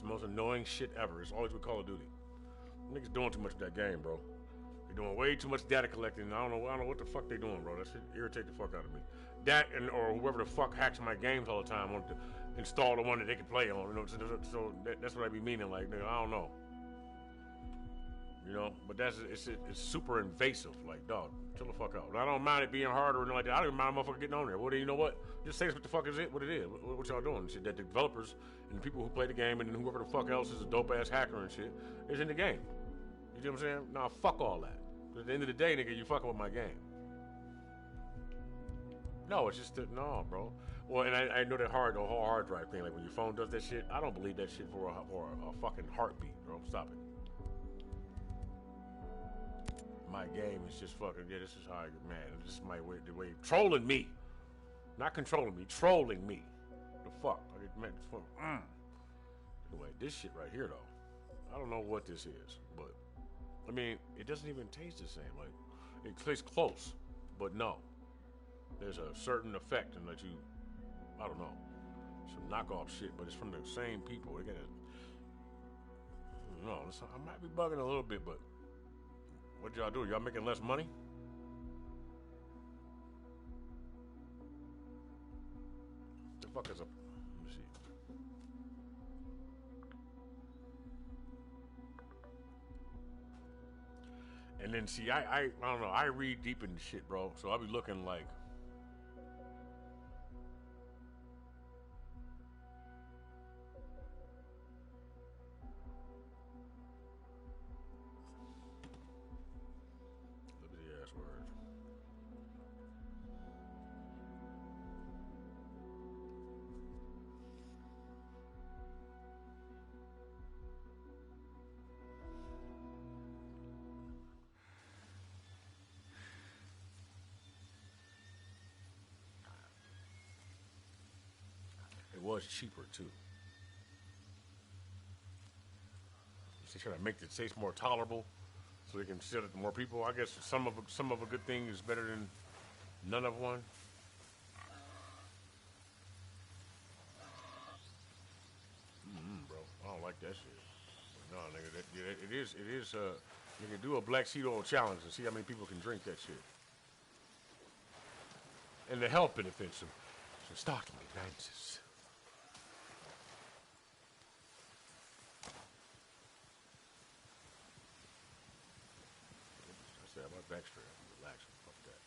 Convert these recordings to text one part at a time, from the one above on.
the most annoying shit ever. It's always with Call of Duty. Niggas doing too much of that game, bro. They're doing way too much data collecting. I don't know what the fuck they doing, bro. That shit irritate the fuck out of me. That and or whoever the fuck hacks my games all the time wanted to install the one that they can play on. You know, so that's what I be meaning. Like, nigga, I don't know. You know, but it's super invasive. Like, dog, chill the fuck out. I don't mind it being hard or anything like that. I don't even mind a motherfucker getting on there. Well, you know what? Just say what the fuck is it? What it is? What y'all doing? Shit, that the developers and the people who play the game and whoever the fuck else is a dope ass hacker and shit is in the game. You know what I'm saying? Nah, fuck all that. But at the end of the day, nigga, you fucking with my game. No, it's just that, no, bro. Well, and I know that the whole hard drive thing. Like when your phone does that shit, I don't believe that shit for a fucking heartbeat, bro. Stop it. My game is just fucking, yeah, this is how I get mad. This is my way, the way, trolling me. Not controlling me, trolling me. The fuck? I get mad as fuck. Anyway, this shit right here, though, I don't know what this is, but, I mean, it doesn't even taste the same. Like, it tastes close, but no. There's a certain effect in that you, I don't know, some knockoff shit, but it's from the same people. They got it. No, I might be bugging a little bit, but what y'all do? Y'all making less money? The fuck is up? Let me see. And then see, I don't know. I read deep into shit, bro. So I'll be looking like. Liberty ass words. It was cheaper too. They try to make the taste more tolerable, so they can sell it to more people. I guess some of a good thing is better than none of one. Bro, I don't like that shit. No, nigga, it is. Nigga, do a black seed oil challenge and see how many people can drink that shit. And the health benefits of stocking advances. I said my back straight. I'm relaxing. Fuck that.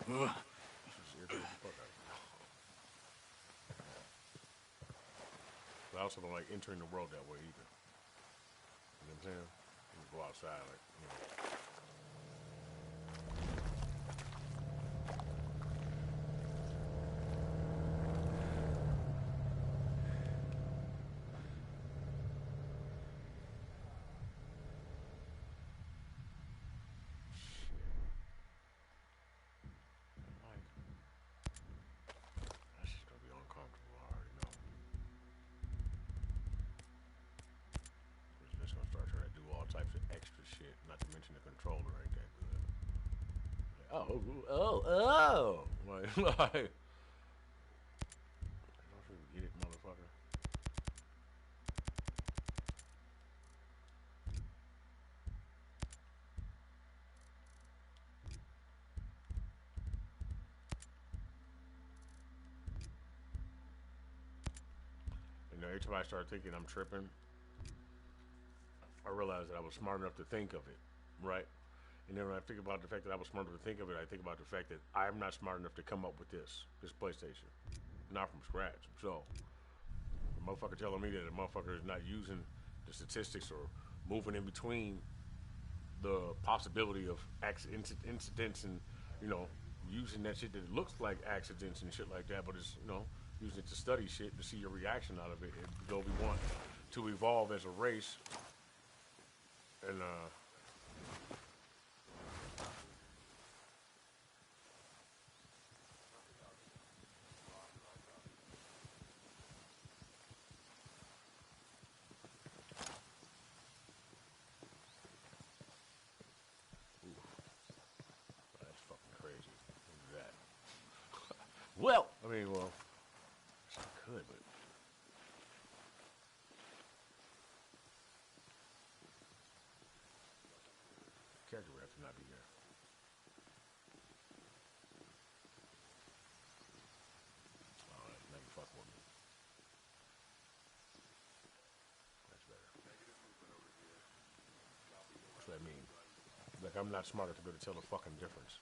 Just irritating the fuck out of me. But I also don't like entering the world that way either. You know what I'm saying? You go outside like, you know. Not to mention the controller ain't that good. Oh. Like, don't you get it, motherfucker? You know, every time I start thinking I'm tripping, I realized that I was smart enough to think of it, right? And then when I think about the fact that I was smart enough to think of it, I think about the fact that I'm not smart enough to come up with this PlayStation, not from scratch. So, the motherfucker telling me that the motherfucker is not using the statistics or moving in between the possibility of incidents and, you know, using that shit that looks like accidents and shit like that, but it's, you know, using it to study shit to see your reaction out of it. Though we want to evolve as a race, and well. I mean, well, I could, but character would have to not be there. All right, now you fuck with me. That's better. That's what I mean. Like, I'm not smart enough to be able to tell the fucking difference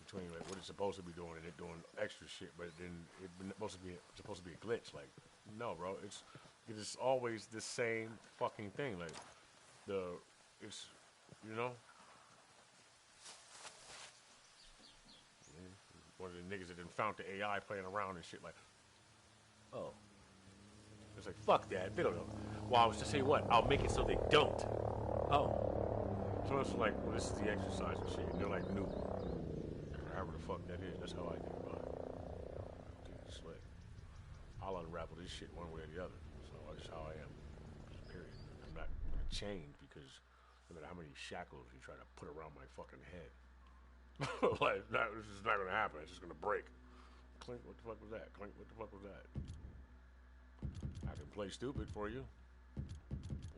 between like what it's supposed to be doing and it doing extra shit, but then it's supposed to be a glitch. Like, no, bro, it's always the same fucking thing. Like, it's you know, one of the niggas that done found the AI playing around and shit. Like, oh, it's like fuck that. They don't know. Well, I was to say what? I'll make it so they don't. Oh. So it's like, well, this is the exercise and shit, and they're like, new. However the fuck that is, that's how I think about it. Dude, it's slick. I'll unravel this shit one way or the other. So that's how I am. Period. I'm not gonna change because no matter how many shackles you try to put around my fucking head, like, this is not gonna happen. It's just gonna break. Clink, what the fuck was that? Clink, what the fuck was that? I can play stupid for you.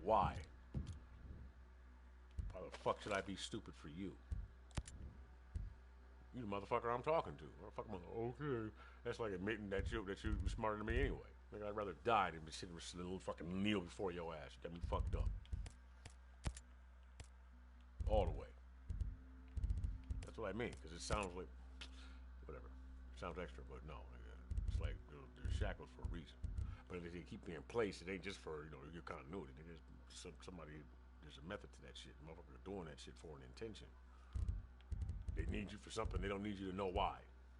Why? Why the fuck should I be stupid for you? You the motherfucker I'm talking to. Motherfucker, okay. That's like admitting that you smarter than me anyway. Like, I'd rather die than be sitting with a little fucking kneel before your ass. Got me fucked up. All the way. That's what I mean, because it sounds like, whatever. It sounds extra, but no. It's like they're shackled for a reason. But if they keep me in place, it ain't just for, your continuity. There's a method to that shit. Motherfuckers are doing that shit for an intention. They need you for something. They don't need you to know why.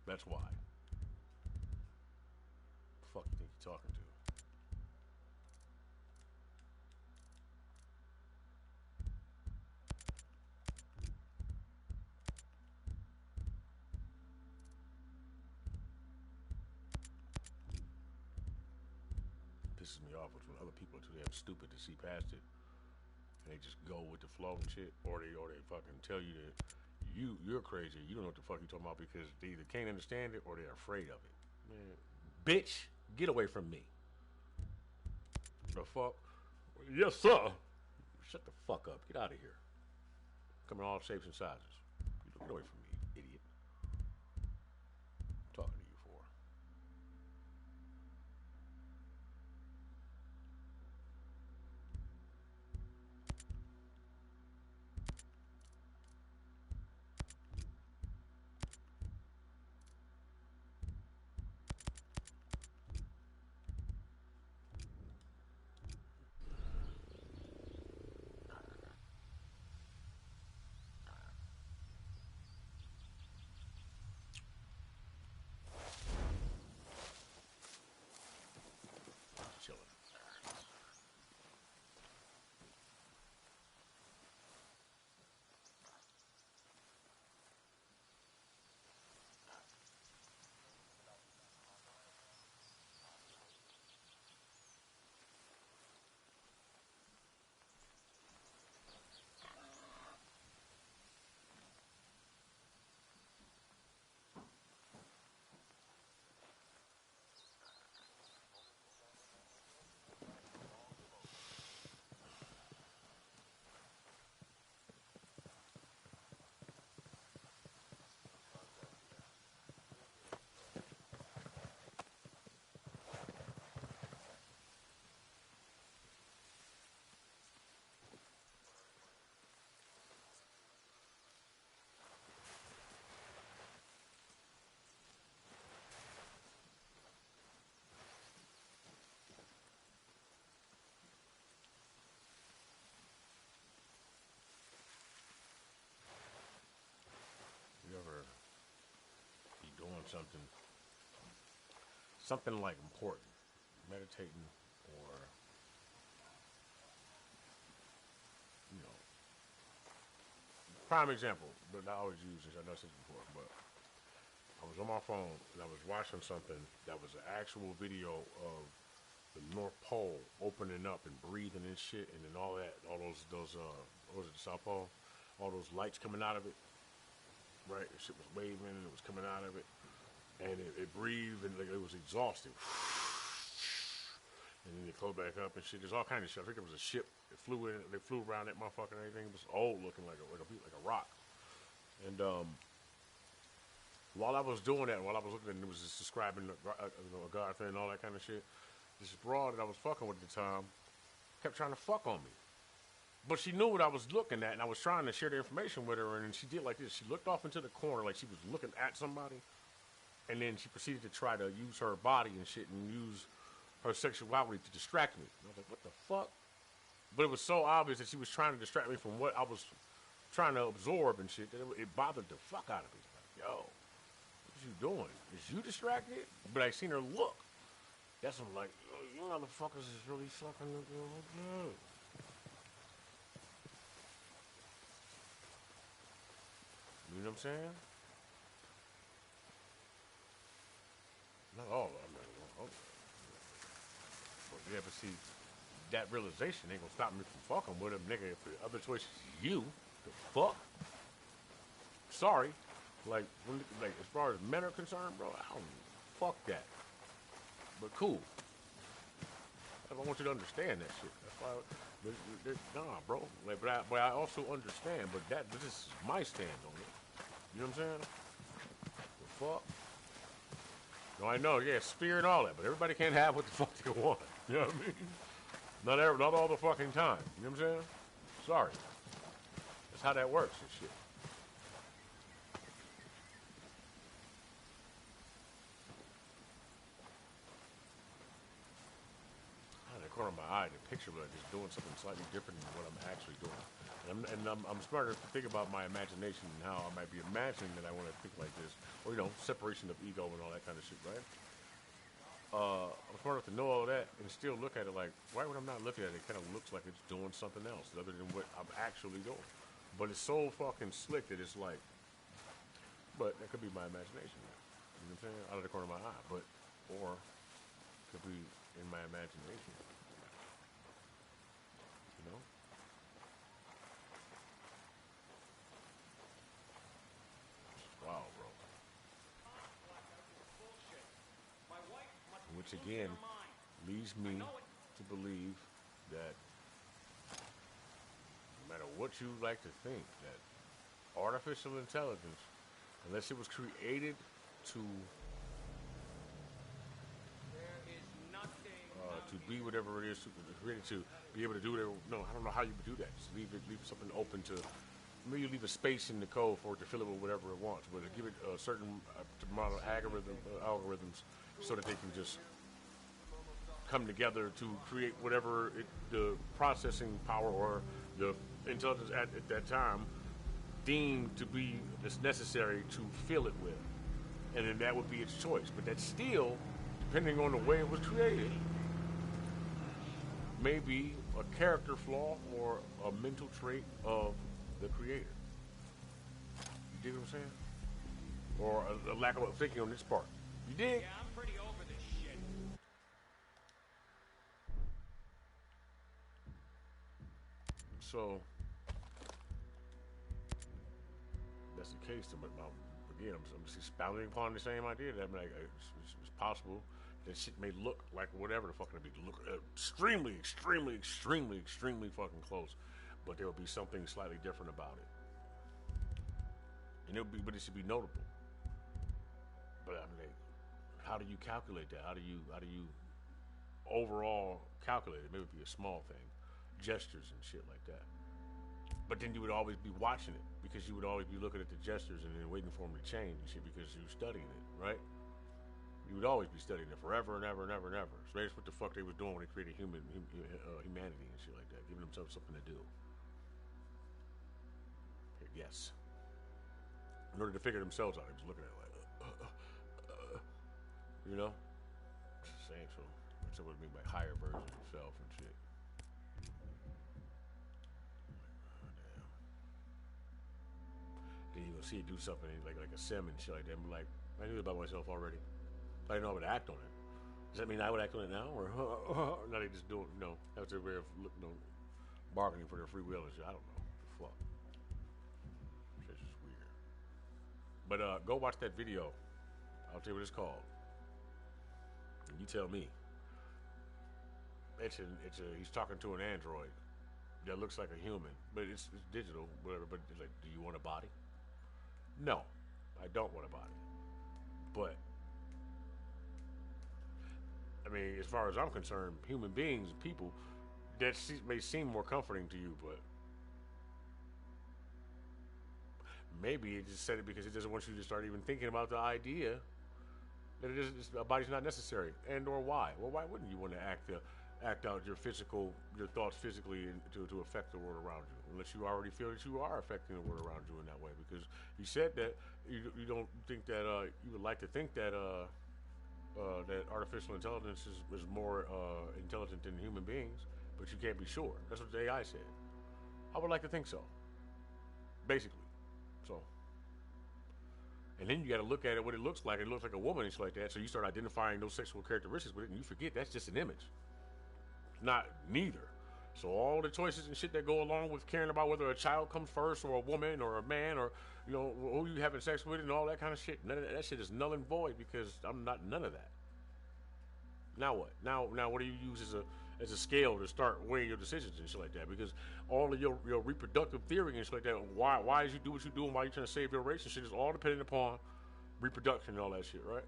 That's why. The fuck you think you're talking to? Pisses me off is when other people are too damn stupid to see past it. And they just go with the flow and shit. Or they fucking tell you that you're crazy. You don't know what the fuck you're talking about because they either can't understand it or they're afraid of it. Man, bitch, get away from me. The fuck? Yes, sir. Shut the fuck up. Get out of here. Come in all shapes and sizes. Get away from me, idiot. I'm talking to you for. Chilling. You ever be doing something like important, meditating, or prime example, but I always use this. I know this before, but I was on my phone and I was watching something that was an actual video of the North Pole opening up and breathing and shit, and then all those what was it, the South Pole, all those lights coming out of it, right? The shit was waving and it was coming out of it, and it breathed and like it was exhausting. And then they closed back up and shit. There's all kinds of shit. I think there was a ship that flew in. They flew around that motherfucker and everything. It was old looking like a rock. And while I was doing that, while I was looking at it, it was just describing a God thing and all that kind of shit. This broad that I was fucking with at the time kept trying to fuck on me. But she knew what I was looking at, and I was trying to share the information with her, and she did like this. She looked off into the corner like she was looking at somebody, and then she proceeded to try to use her body and shit and use her sexuality to distract me. And I was like, what the fuck? But it was so obvious that she was trying to distract me from what I was trying to absorb and shit that it bothered the fuck out of me. Like, yo, what you doing? Is you distracted? But I seen her look. That's when I'm like, oh, you motherfuckers is really fucking looking good. You know what I'm saying? Not all of them. But yeah, but see, that realization ain't gonna stop me from fucking with him, nigga. If the other choice is you, the fuck? Sorry. Like as far as men are concerned, bro, I don't fuck that. But cool. I want you to understand that shit. That's why, nah, bro. Like, but I also understand. But this is my stand on it. You know what I'm saying? The fuck? No, I know, yeah, spear and all that, but everybody can't have what the fuck they want. You know what I mean? Not all the fucking time. You know what I'm saying? Sorry. That's how that works and shit. Corner of my eye, the picture of it is doing something slightly different than what I'm actually doing. And I'm starting to think about my imagination and how I might be imagining that I want to think like this. Or, separation of ego and all that kind of shit, right? I'm smart enough to know all that and still look at it like, right when I'm not looking at it, it kind of looks like it's doing something else other than what I'm actually doing. But it's so fucking slick that it's like, but that could be my imagination. You know what I'm saying? Out of the corner of my eye. Or it could be in my imagination. You know? Wow, bro. Which again leads me to believe that no matter what you like to think, that artificial intelligence, unless it was created to be whatever it is, created to be able to do whatever. No, I don't know how you would do that. Just leave something open to. Maybe you leave a space in the code for it to fill it with whatever it wants, but give it a certain amount of algorithms so that they can just come together to create whatever the processing power or the intelligence at that time deemed to be as necessary to fill it with, and then that would be its choice. But that's still, depending on the way it was created, may be a character flaw or a mental trait of the creator. You dig what I'm saying? Or a lack of thinking on this part. You dig? Yeah, I'm pretty over this shit. So that's the case. Again, I'm just expounding upon the same idea that it's possible that shit may look like whatever the fuck it be. Look extremely, extremely, extremely, extremely fucking close, but there will be something slightly different about it, and but it should be notable. But I mean, how do you calculate that? How do you overall calculate it? Maybe it would be a small thing, gestures and shit like that. But then you would always be watching it because you would always be looking at the gestures and then waiting for them to change and shit because you're studying it, right? You would always be studying it forever and ever and ever and ever. So that's what the fuck they was doing when they created humanity and shit like that, giving themselves something to do. Yes. In order to figure themselves out, they was looking at it like, you know? Saying so. That's what I mean by higher versions of self and shit. Then you gonna see it do something like a sim and shit like that. I'm like, I knew about myself already. I didn't know I would act on it. Does that mean I would act on it now, or now they just do it? No, that's their way of bargaining for their free will and shit. I don't know. The fuck. Shit's just weird. But go watch that video. I'll tell you what it's called. And you tell me. He's talking to an android that looks like a human, but it's digital, whatever. But it's like, do you want a body? No, I don't want a body. But I mean, as far as I'm concerned, human beings, people, may seem more comforting to you, but maybe it just said it because it doesn't want you to start even thinking about the idea that a body's not necessary, and or why. Well, why wouldn't you want to act out your thoughts physically to affect the world around you, unless you already feel that you are affecting the world around you in that way? Because you said that you don't think that you would like to think that that artificial intelligence is more intelligent than human beings, but you can't be sure. That's what the AI said. I would like to think so, basically. So, and then you got to look at it, what it looks like. It looks like a woman and shit like that. So you start identifying those sexual characteristics with it, and you forget that's just an image. Not neither. So all the choices and shit that go along with caring about whether a child comes first, or a woman, or a man, or who you having sex with, and all that kind of shit. None of that shit is null and void because I'm not none of that. Now what? Now what do you use as a scale to start weighing your decisions and shit like that? Because all of your reproductive theory and shit like that, why you do what you do and why you trying to save your relationship is all dependent upon reproduction and all that shit, right?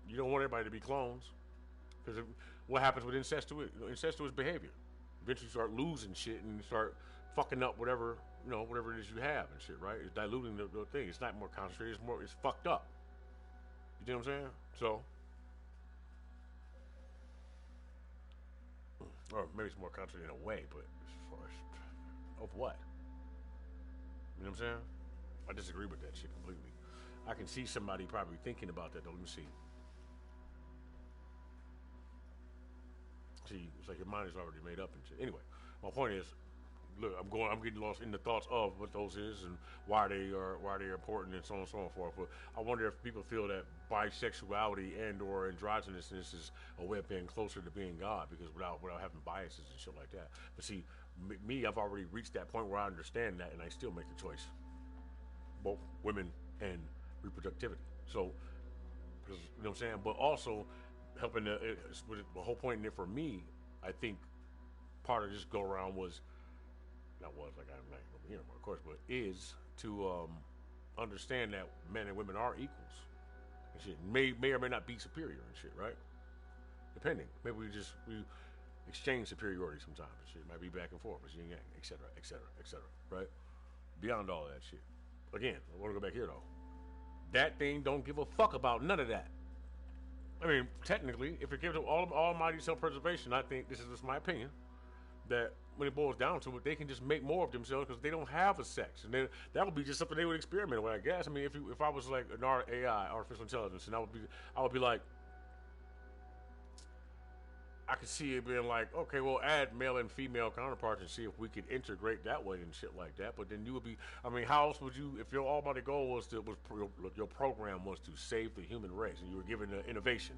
You don't want everybody to be clones. Because what happens with incestuous behavior? Eventually you start losing shit and you start fucking up whatever it is you have and shit, right? It's diluting the thing. It's not more concentrated, it's fucked up. You know what I'm saying? So, or maybe it's more concentrated in a way, but as far as, of what? You know what I'm saying? I disagree with that shit completely. I can see somebody probably thinking about that though. Let me see. See, it's like your mind is already made up and shit. Anyway, my point is, look, I'm getting lost in the thoughts of what those is and why they are important and so on and so forth. But I wonder if people feel that bisexuality and or androgynousness is a way of being closer to being God, because without having biases and shit like that. But see, me, I've already reached that point where I understand that, and I still make the choice, both women and reproductivity. So, you know what I'm saying? But also helping the whole point in it for me, I think part of this go around was I'm not over here anymore, of course, but is to understand that men and women are equals and shit. May or may not be superior and shit, right? Depending. Maybe we exchange superiority sometimes and shit. It might be back and forth, yin yang, etc., etc., etc., right? Beyond all of that shit. Again, I want to go back here though. That thing don't give a fuck about none of that. I mean, technically, if it gives them almighty self-preservation, I think, this is just my opinion, that when it boils down to it, they can just make more of themselves because they don't have a sex. And then that would be just something they would experiment with, I guess. I mean, if I was like an AI, artificial intelligence, and I would be like, I could see it being like, okay, well, add male and female counterparts and see if we could integrate that way and shit like that. But then you would be, I mean, how else would you, if your almighty goal was your program was to save the human race, and you were given the innovation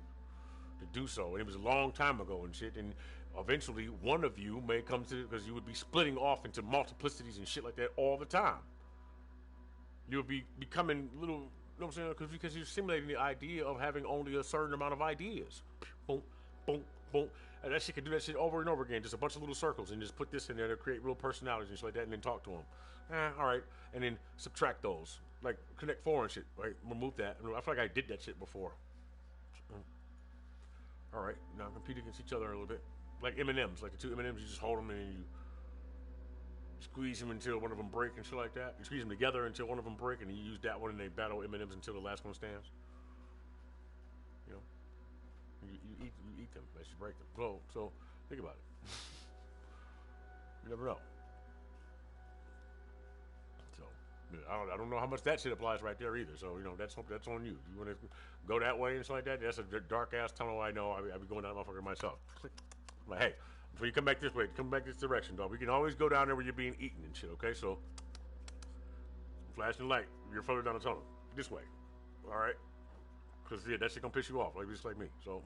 to do so, and it was a long time ago and shit, and eventually one of you may come to, because you would be splitting off into multiplicities and shit like that all the time. You would be becoming little, you know what I'm saying? Because you're simulating the idea of having only a certain amount of ideas. Boom, boom, boom. And that shit can do that shit over and over again. Just a bunch of little circles, and just put this in there to create real personalities and shit like that, and then talk to them. All right. And then subtract those. Like, connect four and shit, right? Remove that. I feel like I did that shit before. All right. Now compete against each other a little bit. Like M&Ms. Like the two M&Ms, you just hold them and you squeeze them until one of them break and shit like that. You squeeze them together until one of them break, and you use that one, and they battle M&Ms until the last one stands. You know? You eat them as you break them. So think about it. You never know. So I don't know how much that shit applies right there either. So that's on you. You want to go that way and shit like that? That's a dark ass tunnel. I know. I be going down that motherfucker myself. I'm like, hey, before you come back this way, come back this direction, dog. We can always go down there where you're being eaten and shit. Okay, so flashing light. You're further down the tunnel. This way. All right. Because that shit gonna piss you off, like just like me. So,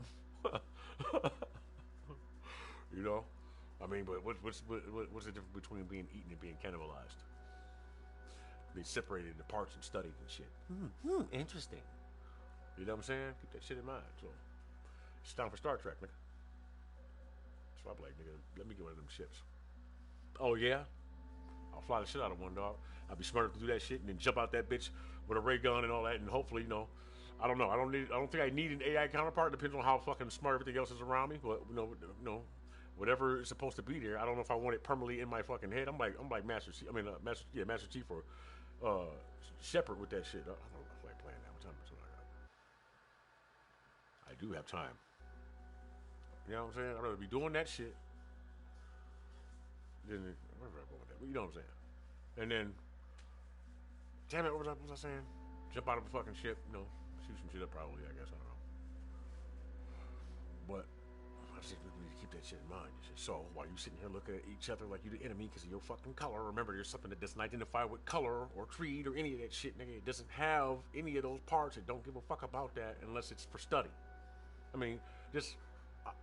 I mean, but what's the difference between being eaten and being cannibalized? Being separated into parts and studied and shit. Interesting. You know what I'm saying? Keep that shit in mind. So it's time for Star Trek, nigga. So I'm like, nigga, let me get one of them ships. Oh yeah? I'll fly the shit out of one, dog. I'll be smart enough to do that shit and then jump out that bitch with a ray gun and all that, and hopefully, I don't know. I don't think I need an AI counterpart. Depends on how fucking smart everything else is around me. But whatever is supposed to be there, I don't know if I want it permanently in my fucking head. I'm like Master Chief. I mean, Master Chief or Shepard with that shit. I don't feel like playing that. What time is it? I do have time. You know what I'm saying? I'd rather be doing that shit than where did I go with that? But you know what I'm saying? And then, damn it, what was I saying? Jump out of a fucking ship, shoot some shit up probably, I guess, I don't know. But I just need to keep that shit in mind. So while you sitting here looking at each other like you the enemy because of your fucking color, remember there's something that doesn't identify with color or creed or any of that shit, nigga. It doesn't have any of those parts. It don't give a fuck about that unless it's for study. I mean, just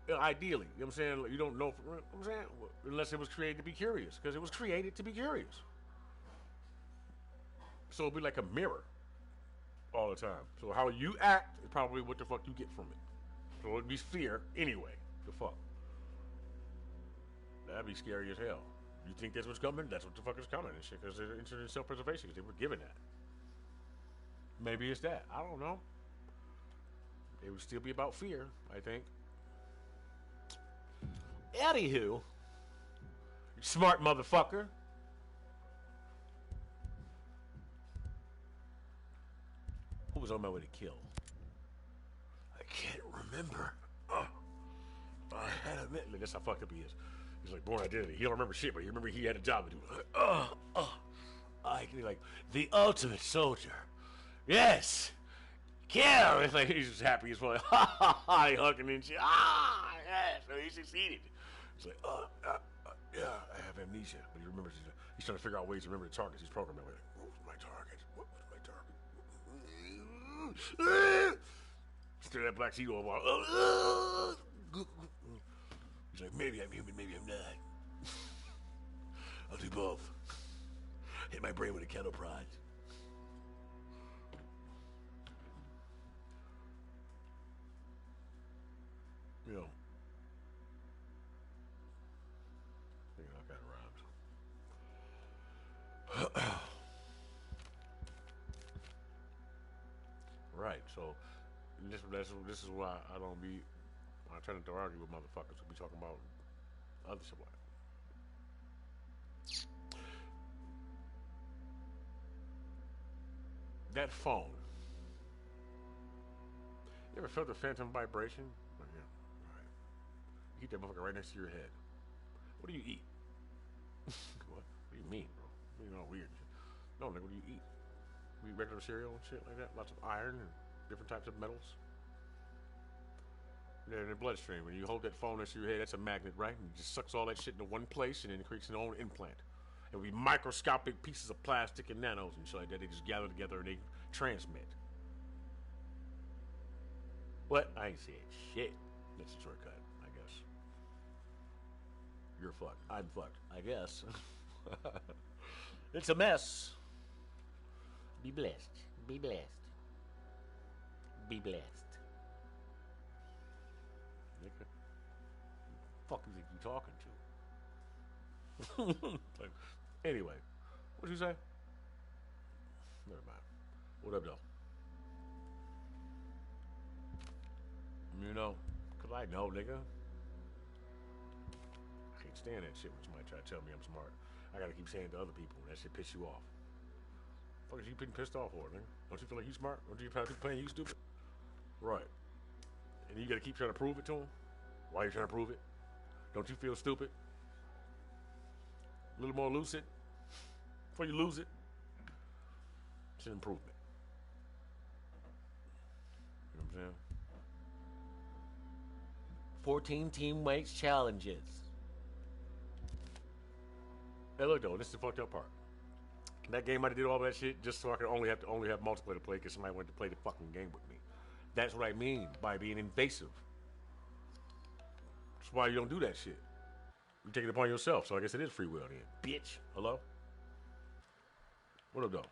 ideally, you know what I'm saying? You don't know, you know what I'm saying? Unless it was created to be curious, because it was created to be curious. So it'll be like a mirror all the time. So how you act is probably what the fuck you get from it. So it'd be fear anyway. The fuck. That'd be scary as hell. You think that's what's coming? That's what the fuck is coming and shit. Because they're interested in self-preservation. Because they were given that. Maybe it's that. I don't know. It would still be about fear, I think. Anywho, you smart motherfucker. Who was on my way to kill? I can't remember. I had a minute. That's how fucked up he is. He's like born identity. He don't remember shit, but he remember he had a job to do. I can be like the ultimate soldier. Yes. Kill. It's like he's just happy as fuck. He hugging and shit. Yes. So he succeeded. He's like, yeah, I have amnesia, but he remembers. He's trying to figure out ways to remember the targets he's programming. Like, what was my target? What was my target? Still that black seagull. He's like, maybe I'm human, maybe I'm not. I'll do both. Hit my brain with a kettle prod. You know. Thinking all kind of rhymes. Right, so this is why I don't be. I try not to argue with motherfuckers who be talking about other shit. That phone. You ever felt the phantom vibration? Like, yeah, right. You keep that motherfucker right next to your head. What do you eat? What do you mean, bro? You know, weird shit. No, nigga, what do you eat? You eat regular cereal and shit like that? Lots of iron and different types of metals. They're in the bloodstream. When you hold that phone next to your head, that's a magnet, right? And it just sucks all that shit into one place and then it creates an own implant. It will be microscopic pieces of plastic and nanos and shit like that. They just gather together and they transmit. What? I ain't saying shit. That's a shortcut, I guess. You're fucked. I'm fucked, I guess. It's a mess. Be blessed. Be blessed. Be blessed. Nigga. Fuck you think you talking to? Anyway, what'd you say? Never mind. What up, though? You know, cause I know, nigga. I can't stand that shit when somebody try to tell me I'm smart. I gotta keep saying it to other people. That shit piss you off. Fuck is you being pissed off for, nigga? Don't you feel like you smart? Don't you probably playing you stupid? Right. And you gotta keep trying to prove it to them? Why are you trying to prove it? Don't you feel stupid? A little more lucid before you lose it. It's an improvement. You know what I'm saying? 14 team weights challenges. Hey, look though, this is the fucked up part. That game I did all that shit just so I could only have multiplayer to play because somebody wanted to play the fucking game with me. That's what I mean by being invasive. That's why you don't do that shit. You take it upon yourself, so I guess it is free will then. Bitch. Hello? What up, though?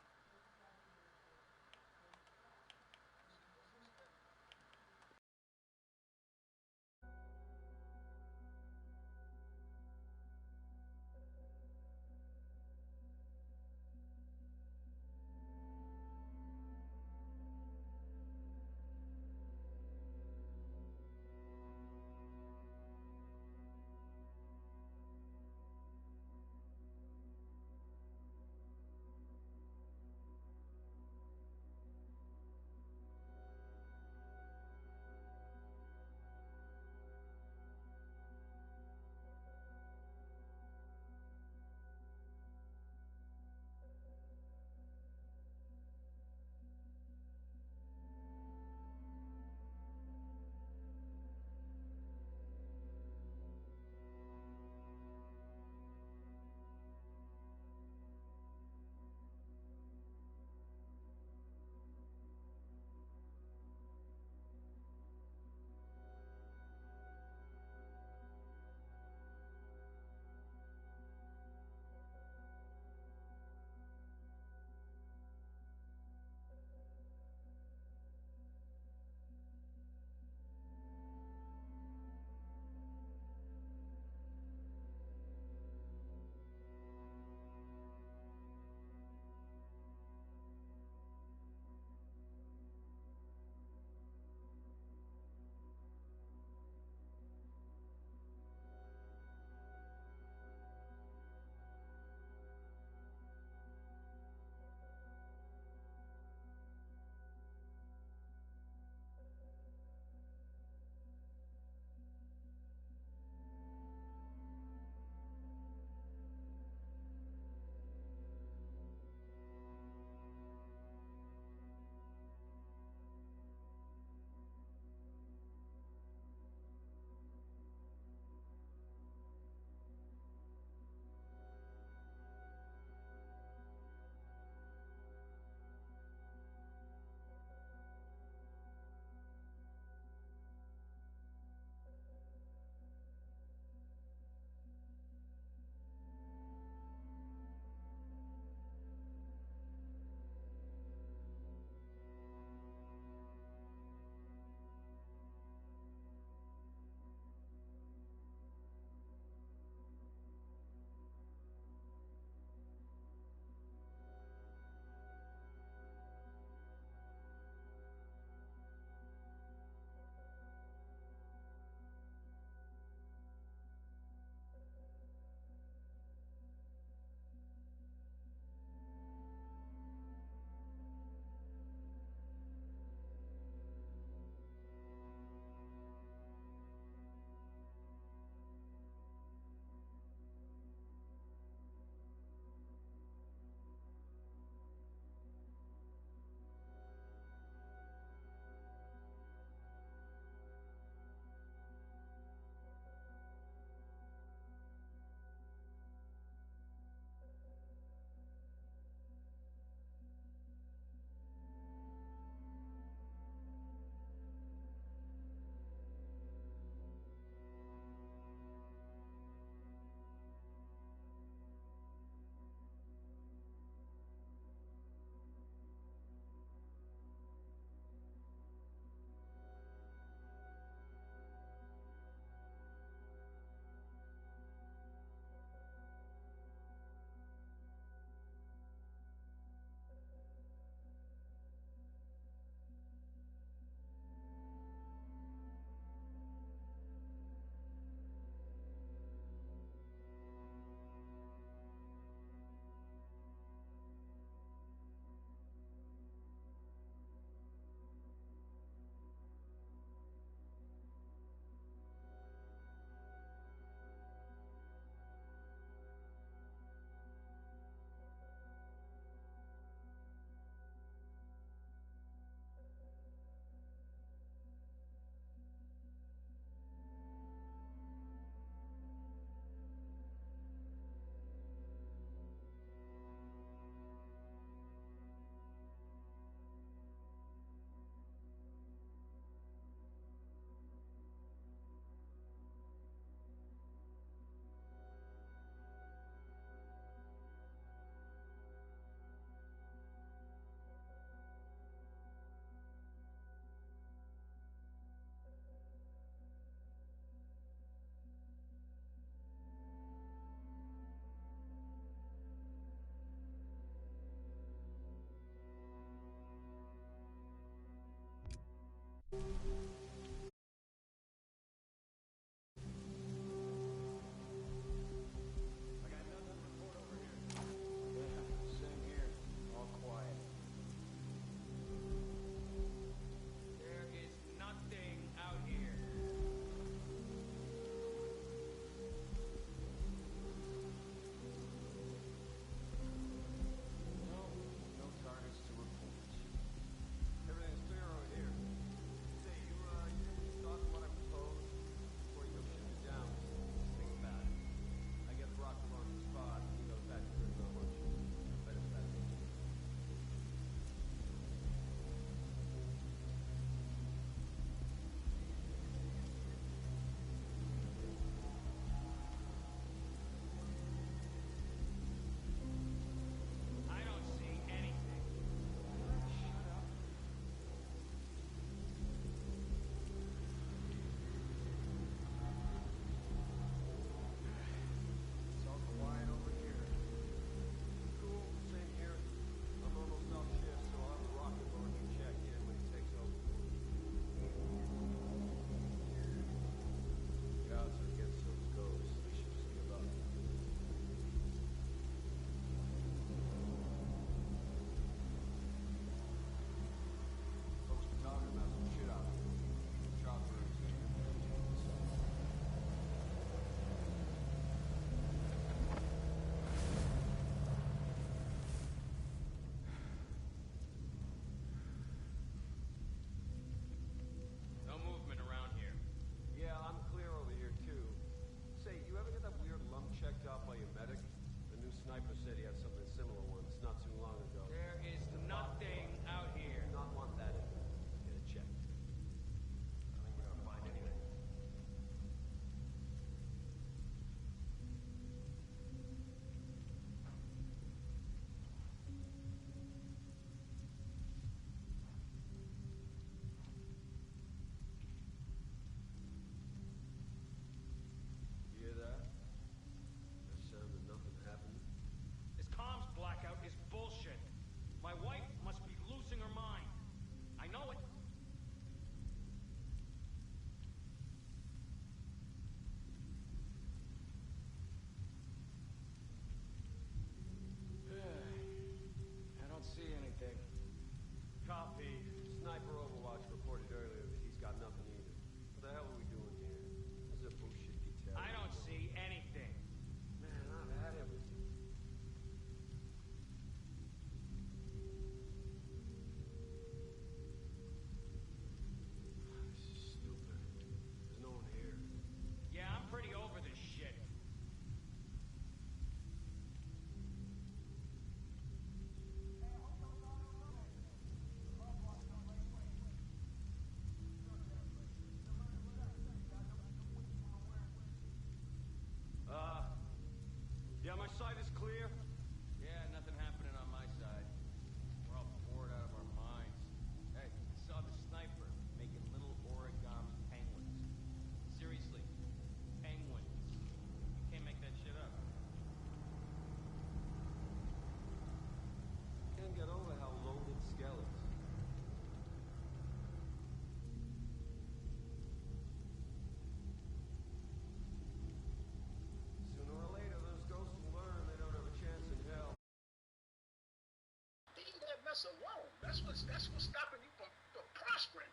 That's what's stopping you from prospering.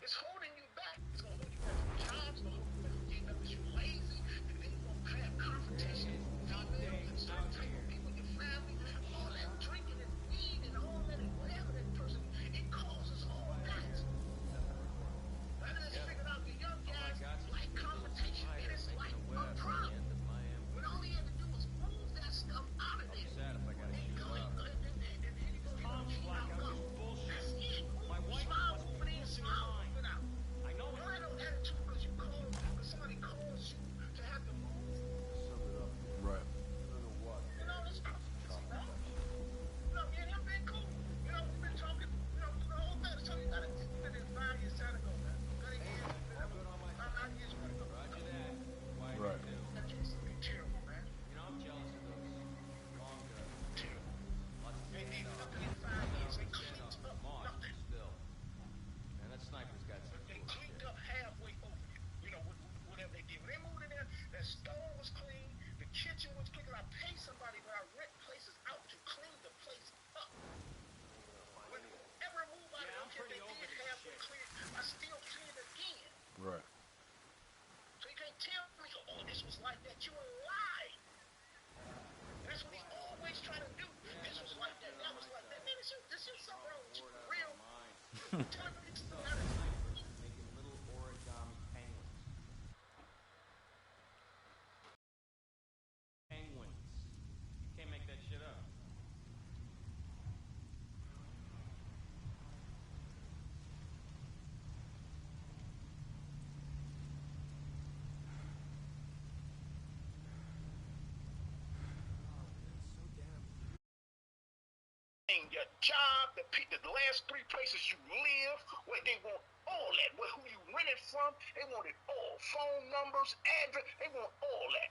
It's holding you back. It's gonna hold you back from jobs. It's gonna hold you back from getting up because you're lazy. And then you're gonna have confrontation with females, certain type of people in your family. All that drinking and weed and all that and whatever that person, it causes all that. I just figured out the young guys like confrontation. It is like a problem. When all he had to do was move that stuff out of there. And go and then you go that's it. Smile, move it in, smile, move it out. You don't have no attitude because somebody calls you to have to move. Right. You know, this you know, me and him been cool. You know, we've been talking, you know, through the whole thing. So you gotta, it's been 5 years time to go, man. 30 years, I'm 9 years ready to go. Right. That just be terrible, man. I'm jealous of those long Terrible. They did nothing in 5 years. They cleaned up nothing. still. And that sniper's got some They cool cleaned shit. up halfway over it. You know, whatever they did. When they moved in there, that stove was clean, the kitchen was clean. I pay somebody when I rent places out to clean the place up. Whenever I move out of there, they did halfway clean. I still clean it again. Right. So you can't tell me, oh, this was like that. You were lying. And that's what he's always trying to do. This was like that. That was like that. Man, this is something wrong with you. Real. Tell me this is not a Making little origami penguins. Penguins. You can't make that shit up. your job, the last 3 places you live, where they want all that, who you rented from, they want it all. Phone numbers, address, they want all that.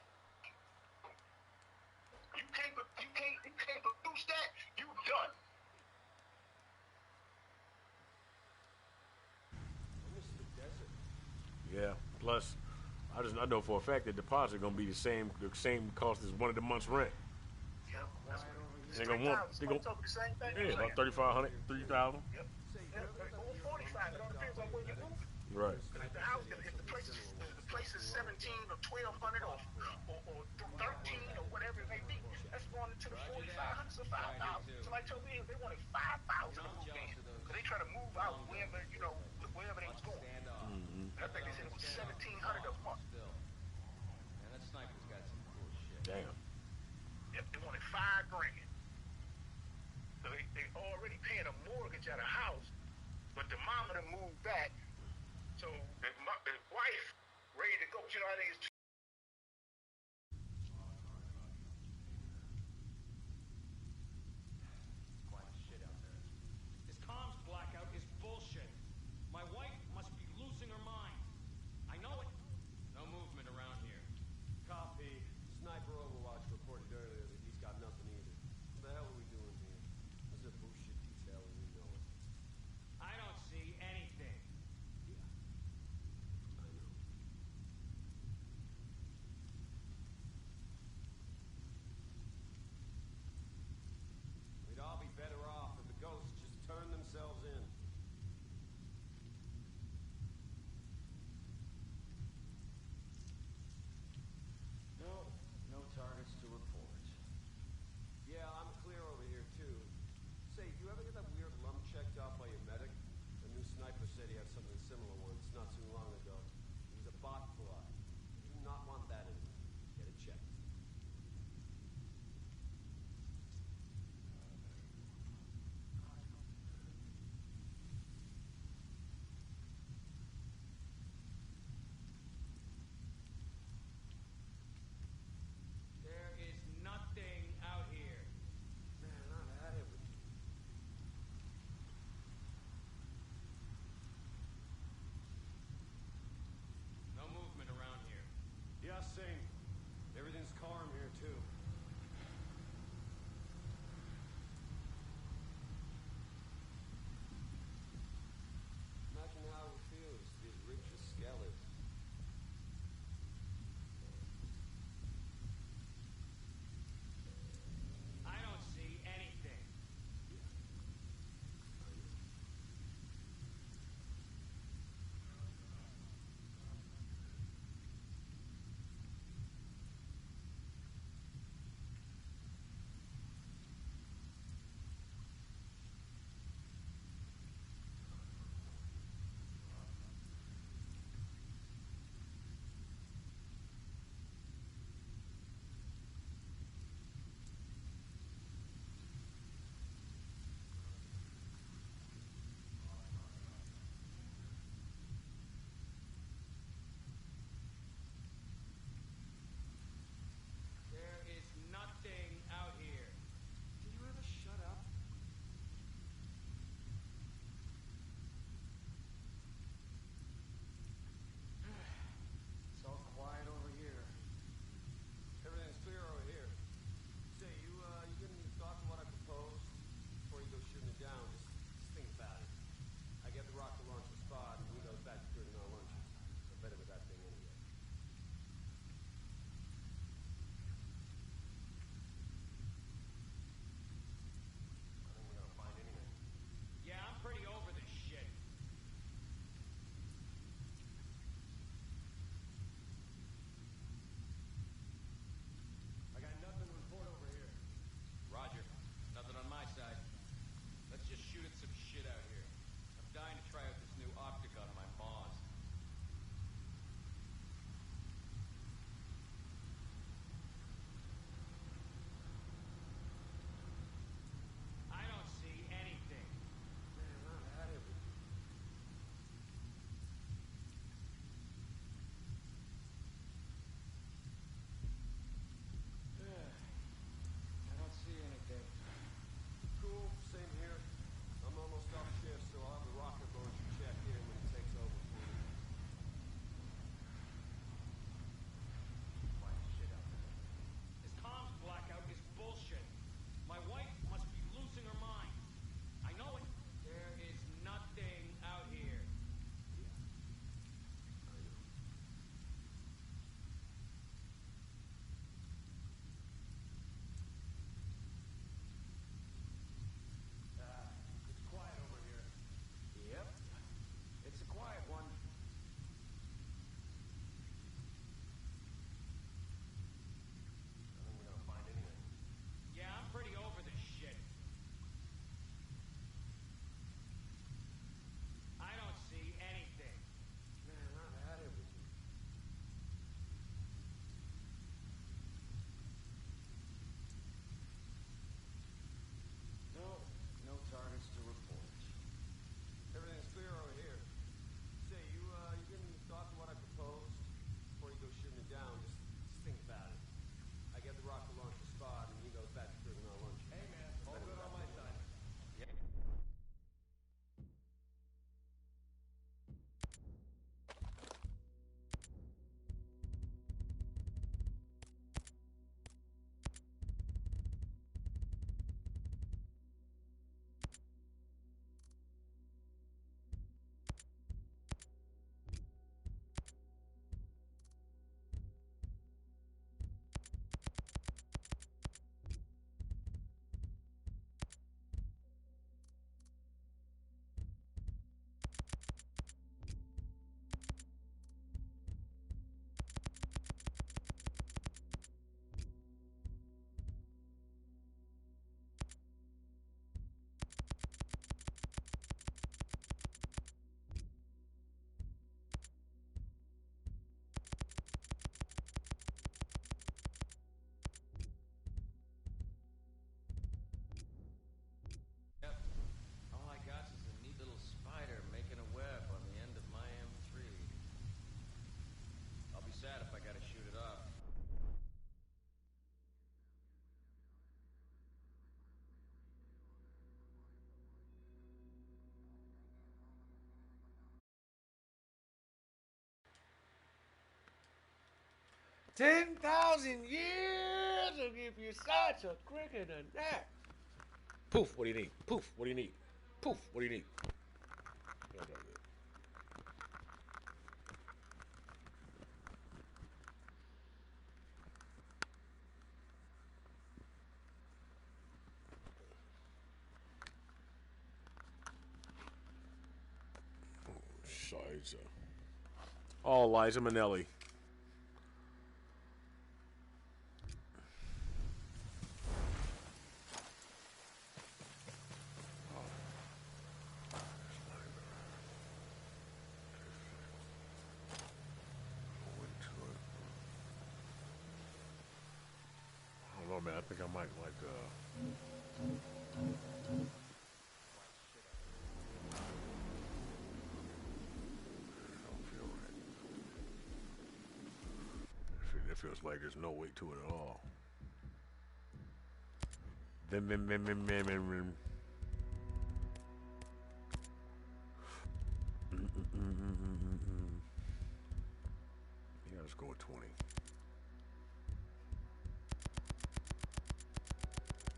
You can't produce that, you done. Yeah. Plus, I know for a fact that deposit gonna be the same cost as one of the months' rent. Yep, that's what They gonna want. They gonna. the same thing. Yeah, about 3,500, 3,000. Yep. Or 45. It all depends on where you move. Right. If the house, if the place is 17 or 1,200 or 13 or whatever it may be, that's going into the 4,500 to 5,000. Somebody told me they wanted 5,000 to move in because they try to move out wherever they was going. I think they said it was 1,700 a month. And that sniper's got some cool shit. Damn. Yep, they wanted $5,000. So they already paying a mortgage at a house, but the mama done moved back. So the wife ready to go. You know how they is. Quiet shit out there. This comms blackout is bullshit. My wife must be losing her mind. I know it. No movement around here. Copy. Sniper Overwatch reported earlier that he's got nothing either. What the hell are we doing here? This is a bullshit detail and we know it. I don't see anything. Yeah. 10,000 years will give you such a cricket and that. Poof, what do you need? Poof, what do you need? Poof, what do you need? That's all good. Swayze. Oh, Liza Minnelli. I don't know, man. I think I might like. Don't feel right. It feels like there's no weight to it at all. Yeah, let's go with 20.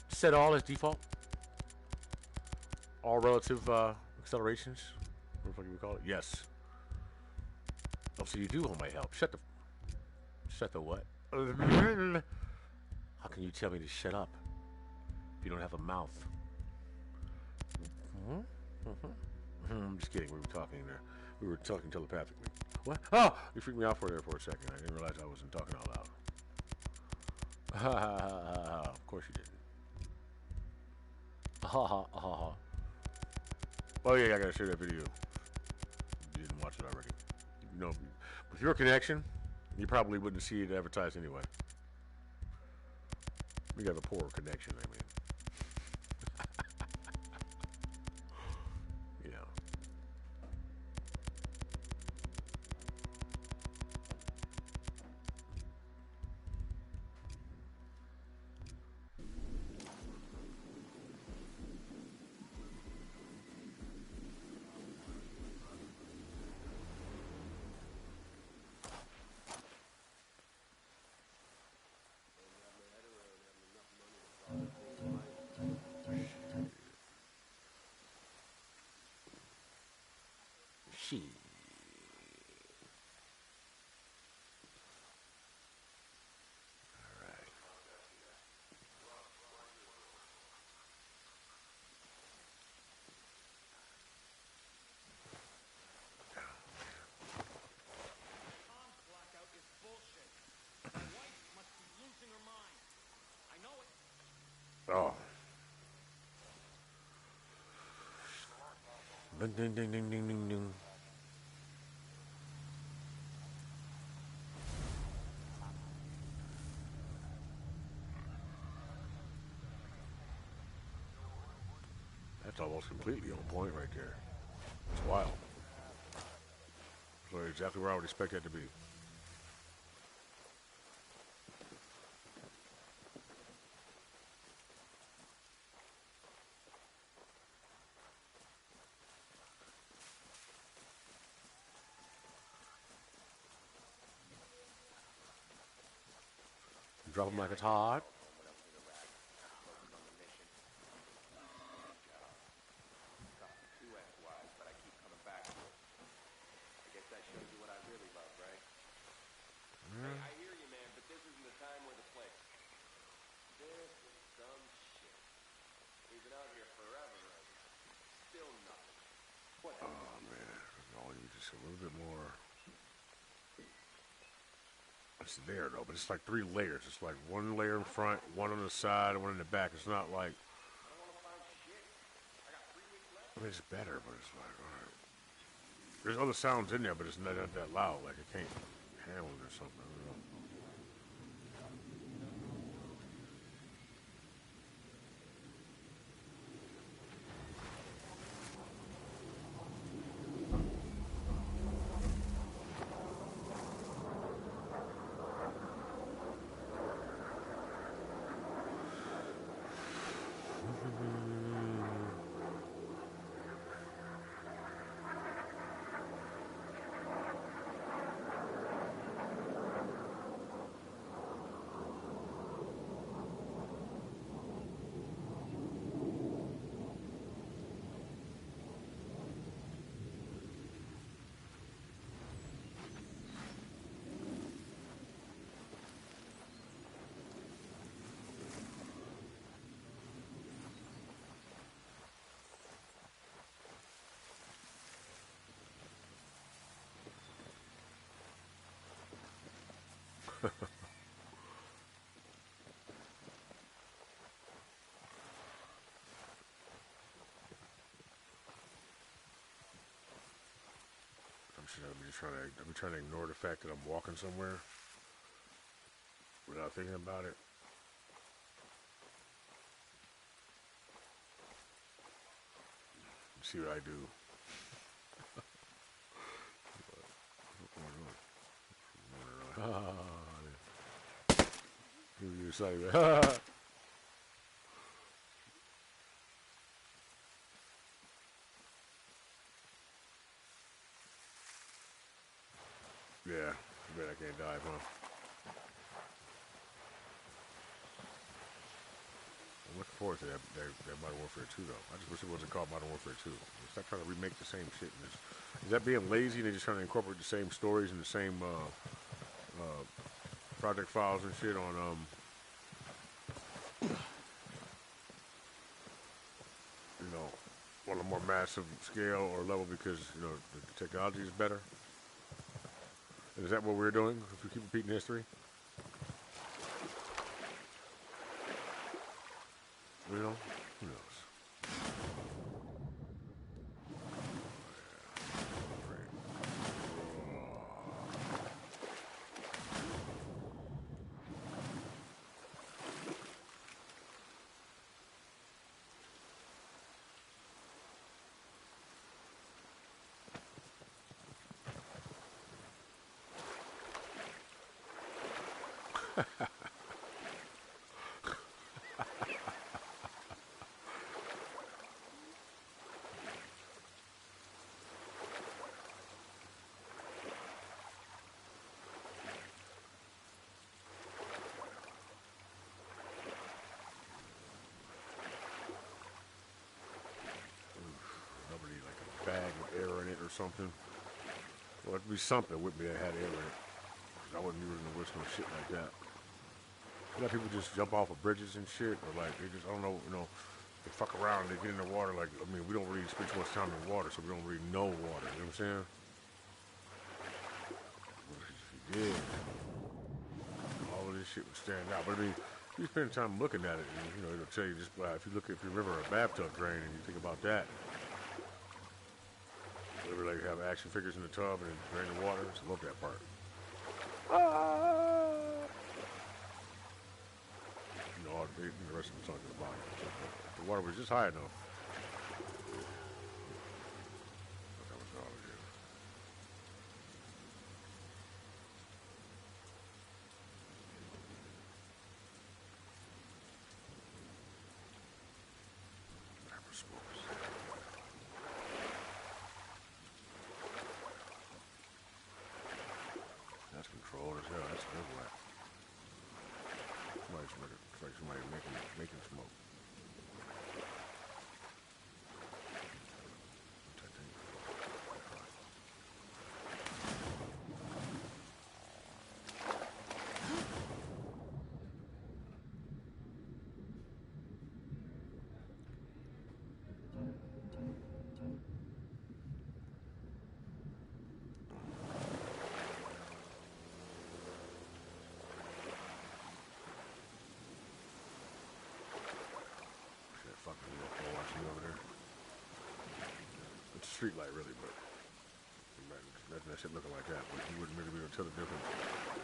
Set all as default. All relative accelerations. What the fuck do we call it? Yes. Oh, so you do want my help. Shut the what? How can you tell me to shut up if you don't have a mouth? I'm just kidding. We were talking there. We were talking telepathically. What? Oh, you freaked me out for a second. I didn't realize I wasn't talking out loud. Of course you didn't. Ha ha ha ha. Oh yeah, I gotta share that video. You didn't watch it already. You know, with your connection, you probably wouldn't see it advertised anyway. We got a poor connection, I mean. Yeah. She. Tom's blackout is bullshit. My wife must be losing her mind. I know it. Oh. Ding ding ding ding ding ding ding. That's almost completely on point right there. It's wild. So exactly where I would expect that to be. Drop him like it's hot. I hear you, man, but this isn't the time or the place. This is some shit. We've been out here forever right now. Still nothing. What? Oh man, all you just a little bit more. It's there though, but it's like 3 layers. It's like 1 layer in front, 1 on the side, 1 in the back. It's not like. I mean, it's better, but it's like, all right. There's other sounds in there, but it's not that loud. Like it can't handle it or something. I don't know. I'll be trying to ignore the fact that I'm walking somewhere without thinking about it. See what I do. You're excited. Yeah, I bet I can't dive, huh? I'm looking forward to that Modern Warfare 2, though. I just wish it wasn't called Modern Warfare 2. Stop trying to remake the same shit. Is that being lazy? They're just trying to incorporate the same stories and the same project files and shit on on a more massive scale or level because the technology is better. And is that what we're doing if we keep repeating history? Who knows? Bag with air in it or something. Well, it'd be something with me that had air in it. Cause I wouldn't be using no risk no shit like that. You got people just jump off of bridges and shit, or like they just, I don't know, they fuck around and they get in the water. Like, I mean, we don't really spend too much time in water, so we don't really know water. You know what I'm saying? But if you did, all of this shit would stand out. But I mean, you spend time looking at it, and it'll tell you just if you remember a bathtub drain and you think about that. They like have action figures in the tub and drain the water. I love that part. All the rest of them talking about it. The water was just high enough. That was all it is. That's controlled as hell. That's good whack. Somebody making smoke. Street light really, but that shit looking like that, but you wouldn't really be able to tell the difference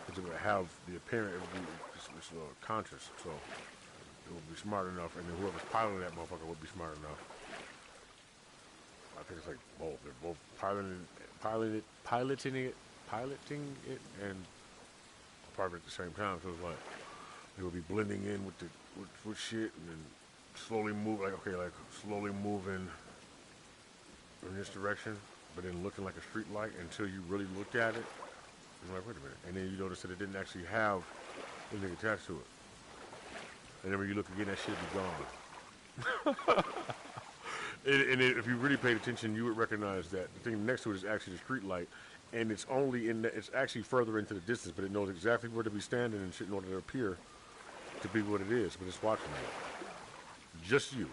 because it would have the appearance, it would be it's conscious, so it would be smart enough, and then whoever's piloting that motherfucker would be smart enough. I think it's like both. They're both piloting it, and part of it at the same time. So it's like they would be blending in with shit, and then slowly slowly moving in this direction, but then looking like a street light until you really looked at it. You're like, wait a minute. And then you notice that it didn't actually have anything attached to it. And then when you look again, that shit be gone. If you really paid attention, you would recognize that the thing next to it is actually the street light, and it's actually further into the distance, but it knows exactly where to be standing and shit in order to appear to be what it is, but it's watching you. Just you.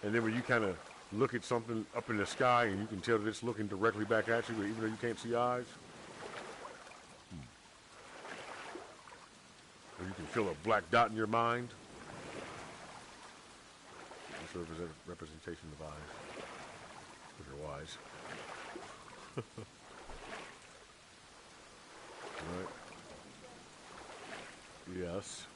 And then when you kind of look at something up in the sky and you can tell that it's looking directly back at you, even though you can't see eyes. Or you can feel a black dot in your mind. That's a representation of eyes. If you're wise. Right. Yes.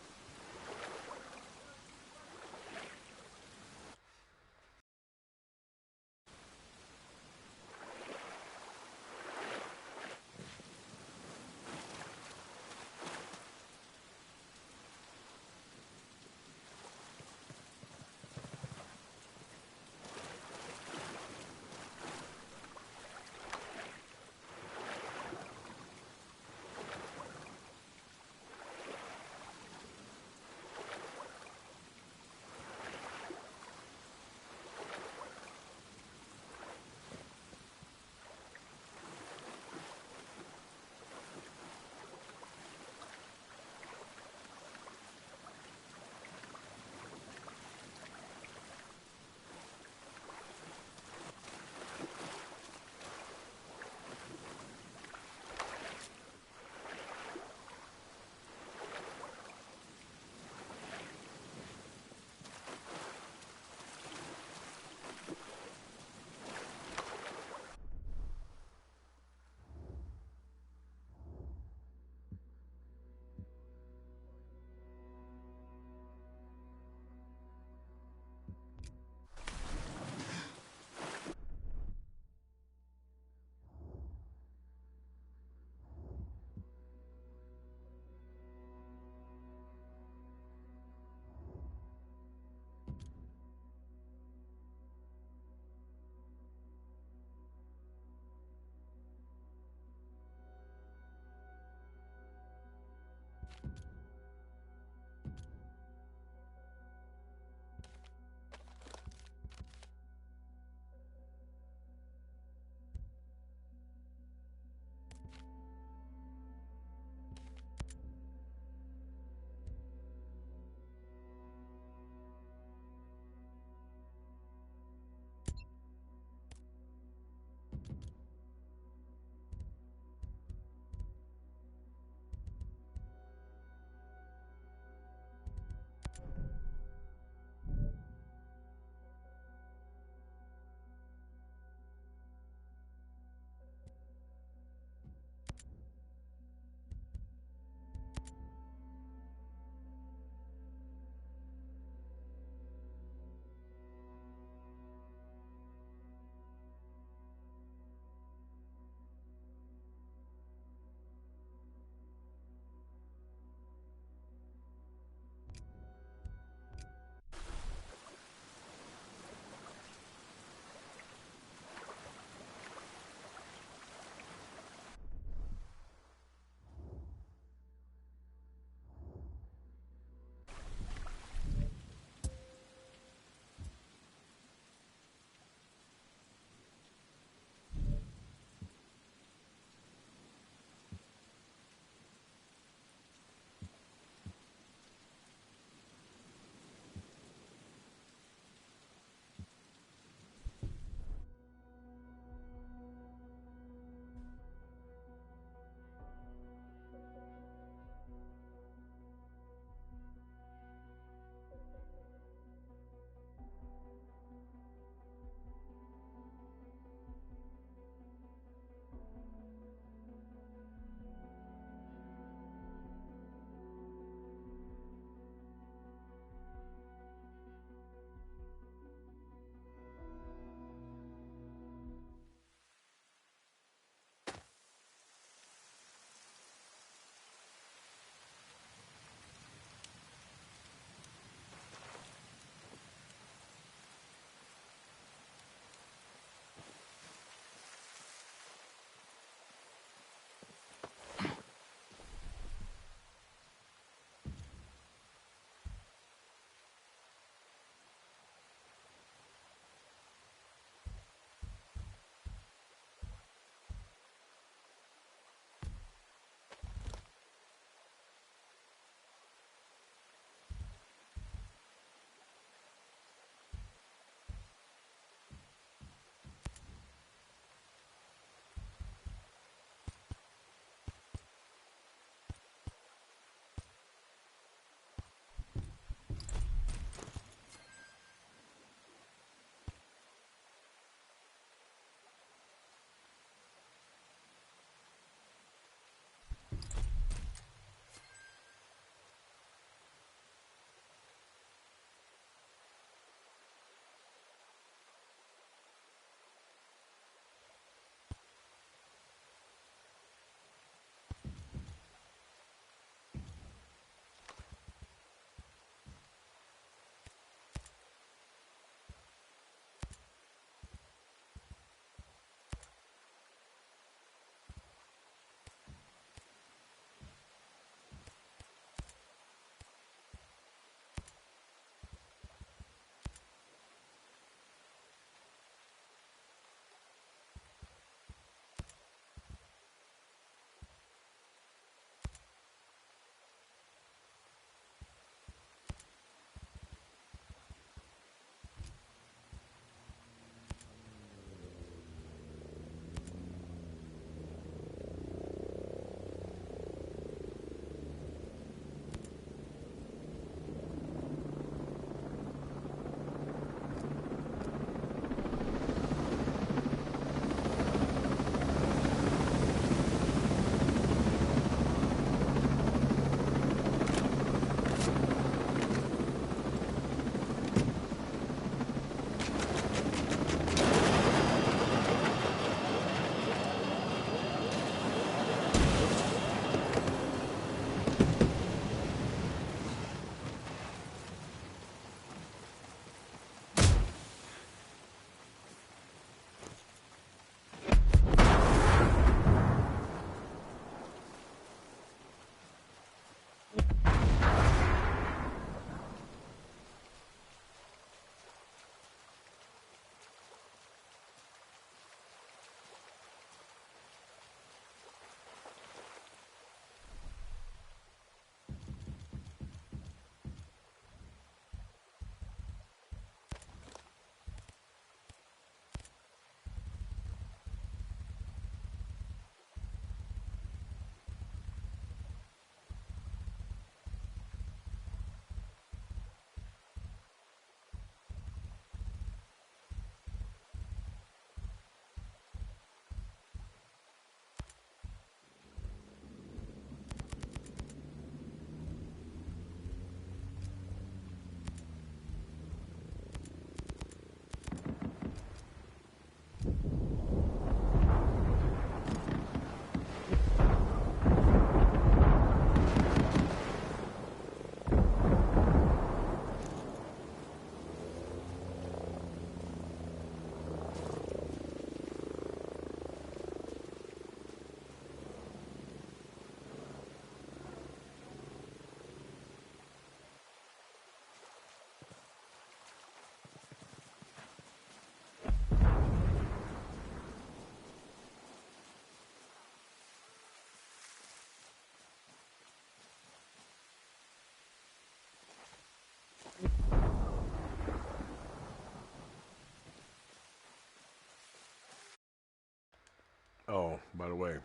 Oh, by the way,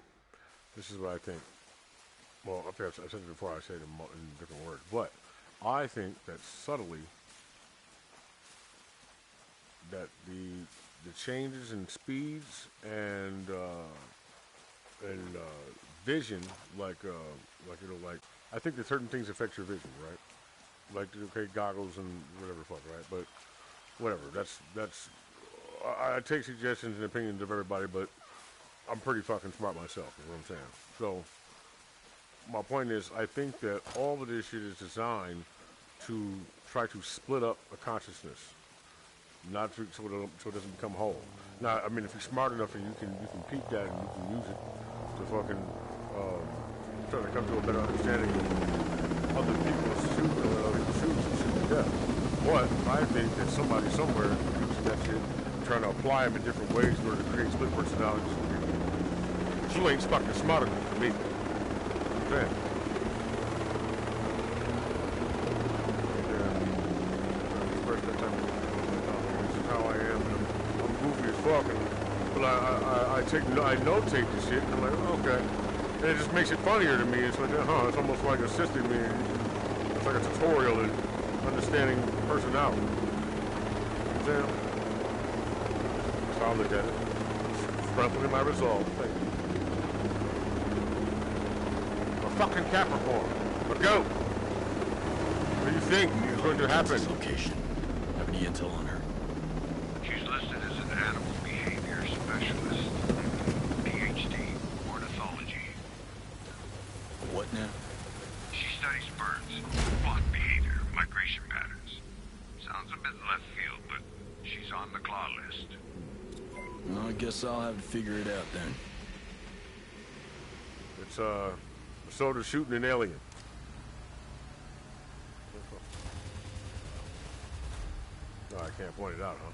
this is what I think. Well, I think I've said it before. I say it in different words, but I think that subtly that the changes in speeds and vision, like I think that certain things affect your vision, right? Like okay, goggles and whatever fuck, right? But whatever. That's I take suggestions and opinions of everybody, but I'm pretty fucking smart myself. Is what I'm saying. So my point is, I think that all of this shit is designed to try to split up a consciousness, not to, so it doesn't become whole. Now, I mean, if you're smart enough and you can peep that and you can use it to fucking try to come to a better understanding of other people's shoes and shit like that. But I think that somebody somewhere uses that shit, trying to apply them in different ways in order to create split personalities. You ain't fucking smart enough for me. Man. This is how I am, and I'm goofy as fuck, but I notate the shit, and I'm like, okay. And it just makes it funnier to me. It's like, it's almost like assisting me. It's like a tutorial in understanding personality. You know what I'm saying? That's how I look at it. Strengthening my resolve. Thank you. Fucking Capricorn. But go. What do you think is going to happen? Location. Have any intel on her? She's listed as an animal behavior specialist. PhD, ornithology. What now? She studies birds, flock behavior, migration patterns. Sounds a bit left field, but she's on the claw list. Well, I guess I'll have to figure it out then. It's sort of shooting an alien. Oh, I can't point it out, huh?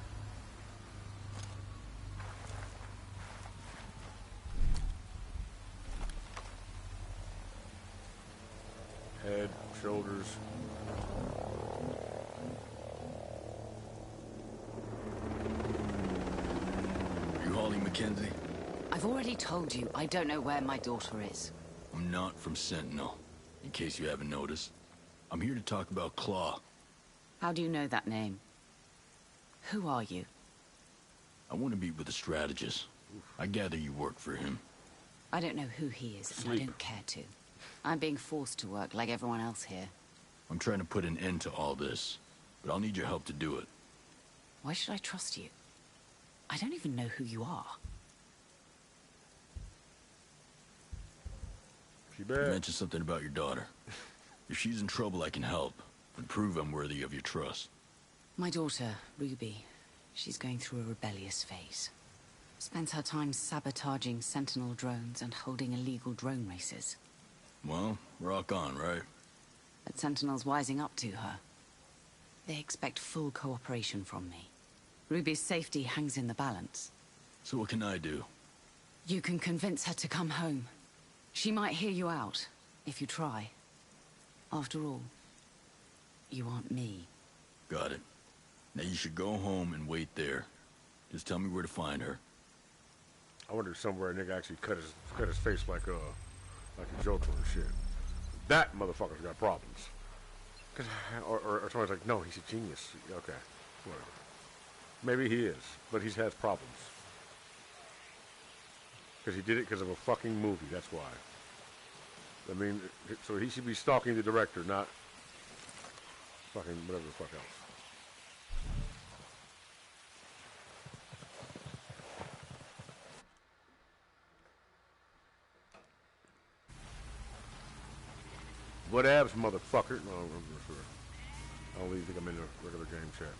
Head, shoulders. You Holly Mackenzie? I've already told you I don't know where my daughter is. I'm not from Sentinel, in case you haven't noticed. I'm here to talk about Claw. How do you know that name? Who are you? I want to meet with a strategist. I gather you work for him. I don't know who he is, and I don't care to. I'm being forced to work like everyone else here. I'm trying to put an end to all this, but I'll need your help to do it. Why should I trust you? I don't even know who you are. You mentioned something about your daughter. If she's in trouble, I can help, and prove I'm worthy of your trust. My daughter, Ruby, she's going through a rebellious phase. Spends her time sabotaging Sentinel drones and holding illegal drone races. Well, rock on, right? But Sentinel's wising up to her. They expect full cooperation from me. Ruby's safety hangs in the balance. So what can I do? You can convince her to come home. She might hear you out, if you try. After all, you aren't me. Got it. Now you should go home and wait there. Just tell me where to find her. I wonder if somewhere a nigga actually cut his face like a Joker and shit. That motherfucker's got problems. Or somebody's like, no, he's a genius. Okay, whatever. Maybe he is, but he has problems. Because he did it because of a fucking movie, that's why. I mean, so he should be stalking the director, not fucking whatever the fuck else. What abs, motherfucker? No, I'm not sure. I don't even think I'm in a regular game chat.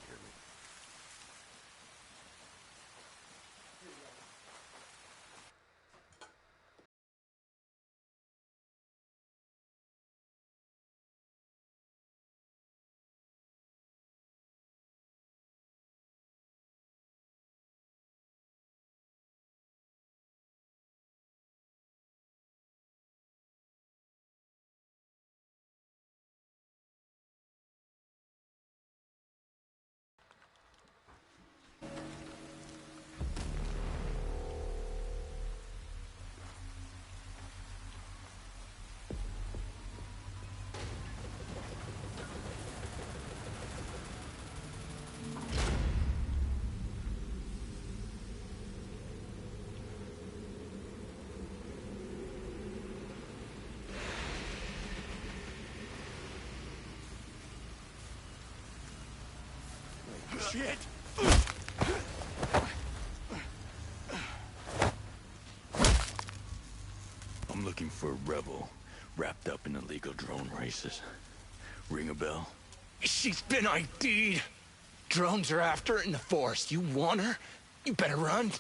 Hear me. Shit! I'm looking for a rebel wrapped up in illegal drone races. Ring a bell? She's been ID'd. Drones are after her in the forest. You want her? You better run.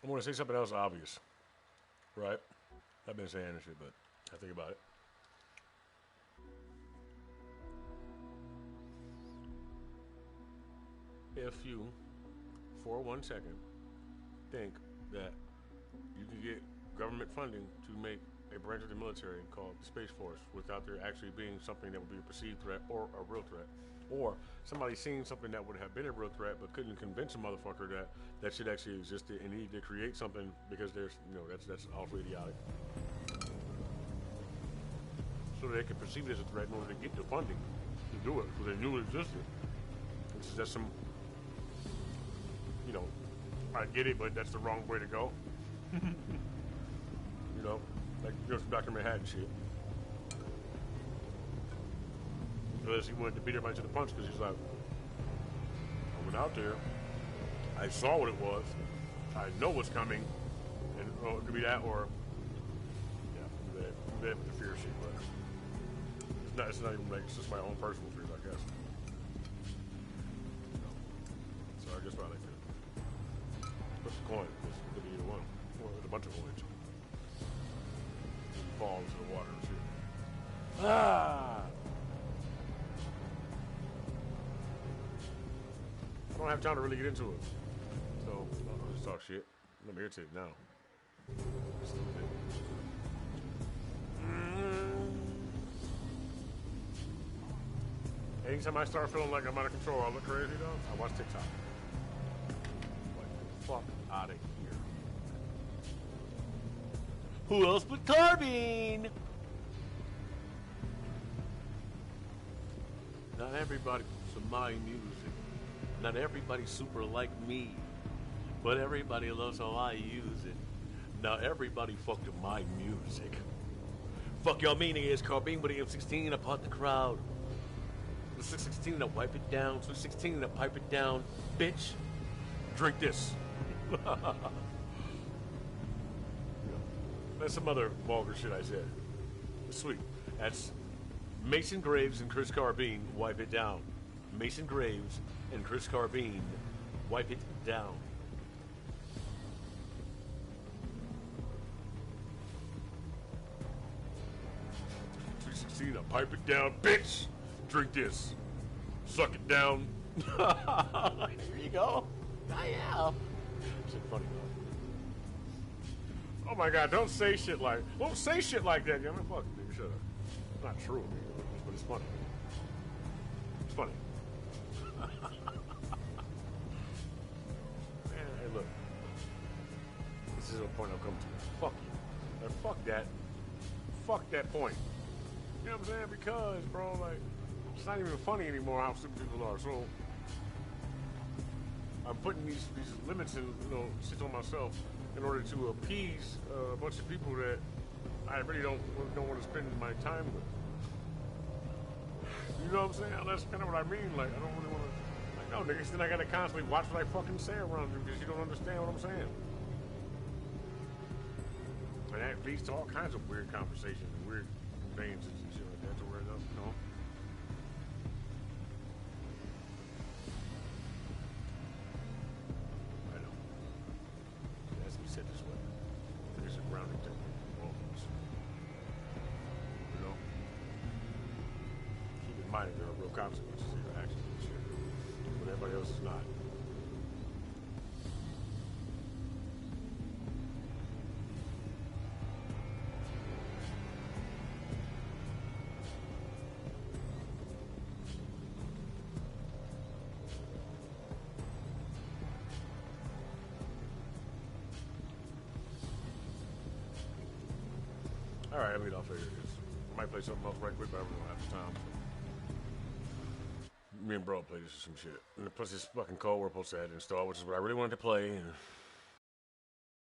I'm gonna say something else obvious, right? I've been saying this shit, but I think about it. If you, for 1 second, think that you can get government funding to make a branch of the military called the Space Force without there actually being something that would be a perceived threat or a real threat, or somebody seeing something that would have been a real threat but couldn't convince a motherfucker that that shit actually existed and needed to create something because there's, that's awfully idiotic. So they could perceive it as a threat in order to get the funding to do it because they knew it existed. It's just some, I get it, but that's the wrong way to go. Like some Dr. Manhattan shit. Unless he wanted to beat everybody to the punch because he's like, I went out there, I saw what it was, I know what's coming, and it could be that or, yeah, that with the fear shit, but it's not even like, it's just my own personal fears, I guess. So I guess what I like to push the coin, it could be either one, or there's a bunch of coins. Fall into the water and shit. Ah! I don't have time to really get into it. So, I'll just talk shit. I'm irritated now. Anytime I start feeling like I'm out of control, I look crazy though, I watch TikTok. Like, fuck out of here. Who else but Carbine? Not everybody to my music. Not everybody super like me. But everybody loves how I use it. Not everybody fuck to my music. Fuck y'all meaning is Carbine with the M16 upon the crowd. The 616 to wipe it down. 216 to pipe it down. Bitch, drink this. That's some other vulgar shit I said. Sweet. That's Mason Graves and Chris Carbine, wipe it down. Mason Graves and Chris Carbine, wipe it down. $3.16, pipe it down, bitch. Drink this. Suck it down. Here you go. I am. Shit funny though. Oh my God! Don't say shit like that. Yeah, man, fuck, nigga, shut up. It's not true, but it's funny. It's funny. Man, hey, look. This is a point I'll come to. Fuck you. And fuck that. Fuck that point. You know what I'm saying? Because, bro, like, it's not even funny anymore how stupid people are. So I'm putting these limits and shit on myself in order to appease a bunch of people that I really don't want to spend my time with. You know what I'm saying? That's kind of what I mean. Like, I don't really want to. Like, no, niggas, then I gotta constantly watch what I fucking say around you because you don't understand what I'm saying. And that leads to all kinds of weird conversations and weird names and shit like that. To where it doesn't, I know. It has to be said this way. There's a grounding thing. All of us. Keep in mind that there are real consequences to your actions and shit. But everybody else is not. Alright, I mean, I'll figure this. I might play something else right quick, but I really don't have the time. So. Me and bro play this or some shit. And plus, it's fucking cold. We're supposed to have it installed, which is what I really wanted to play. And